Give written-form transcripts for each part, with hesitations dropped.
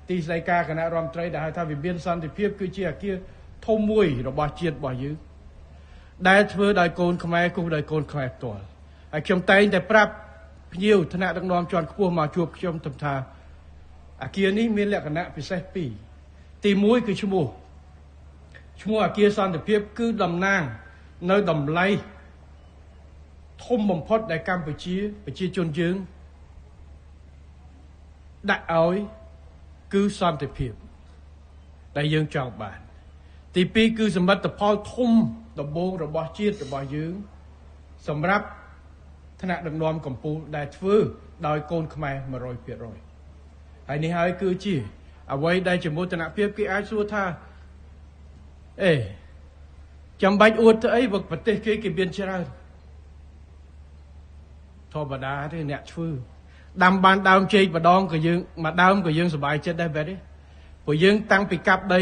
ទីស្តីការគណៈរដ្ឋមន្ត្រីដែលហៅថាវិមានសន្តិភាពគឺជាអគារធំមួយរបស់ជាតិរបស់យើងដែលធ្វើដោយកូនខ្មែរគូសដោយកូនខ្មែរផ្ទាល់ហើយខ្ញុំតែងតែប្រាប់ភ្ញៀវថ្នាក់ដឹកនាំជាន់ខ្ពស់មកជួបខ្ញុំថាអគារនេះមានលក្ខណៈពិសេសពីរទី1គឺឈ្មោះអគារសន្តិភាពគឺតំណាងនៅតម្លៃធំបំផុតដែលកម្ពុជាប្រជាជនយើងដាក់ឲ្យគឺសន្តិភាពដែលយើងចង់បានទី2គឺសមិទ្ធផលធំដំបូងរបស់ជាតិរបស់យើងសម្រាប់ថ្នាក់ដឹកនាំកម្ពុជាដែលធ្វើដោយកូនខ្មែរ 100% ហើយនេះហើយគឺជាអ្វីដែលជាមោទនភាពគេអាចសួរថាចាំបាច់អួតទៅអីបើប្រទេសគេមានច្រើនធម្មតាទេអ្នកធ្វើដាំបានដើមចេកម្ដងក៏យើងមួយដើមក៏យើងសប្បាយចិត្តដែរបែបនេះព្រោះយើងតាំងពីកាប់ដី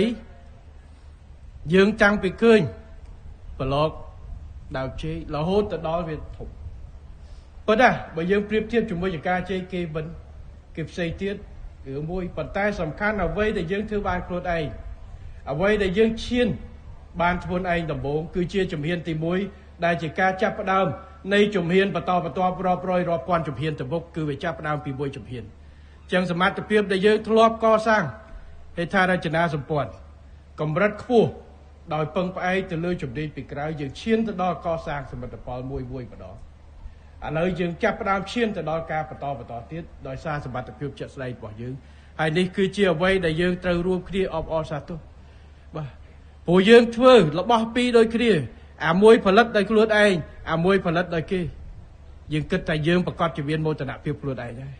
យើងតាំងពីឃើញប្លុកដើមចេករហូតទៅដល់វាធំប៉ុន្តែបើយើងប្រៀបធៀបជាមួយនឹងការចេកគេវិញគេផ្សេងទៀតរឿងមួយប៉ុន្តែសំខាន់អ្វីដែលយើងធ្វើបានខ្លួនឯងអ្វីដែលយើងឈានបានធ្វើឯងដំបូងគឺជាជំហានទី1ដែលជាការចាប់ផ្ដើមនៃជំហានបន្តរាប់រយរាប់ពាន់ជំហានទៅមុខគឺវាចាប់ផ្ដើមពីមួយជំហានអញ្ចឹងសមត្ថភាពដែលយើងធ្លាប់កសាងហេដ្ឋារចនាសម្ព័ន្ធកម្រិតខ្ពស់ដោយពឹងផ្អែកទៅលើជំនាញពីក្រៅយើងឈានទៅដល់កសាងសមិទ្ធផលមួយម្ដងឥឡូវយើងចាប់ផ្ដើមឈានទៅដល់ការបន្តទៀតដោយសារសមត្ថភាពជាក់ស្ដែងរបស់យើងហើយនេះគឺជាអ្វីដែលយើងត្រូវរួមគ្នាអបអរសាទរបាទព្រោះយើងធ្វើរបស់ពីរដូចគ្នាអាមួយផលិតដោយខ្លួនឯងអាមួយផលិតដោយគេយើងគិតថាយើងប្រកាសជាមានមោទនភាពខ្លួនឯងដែរ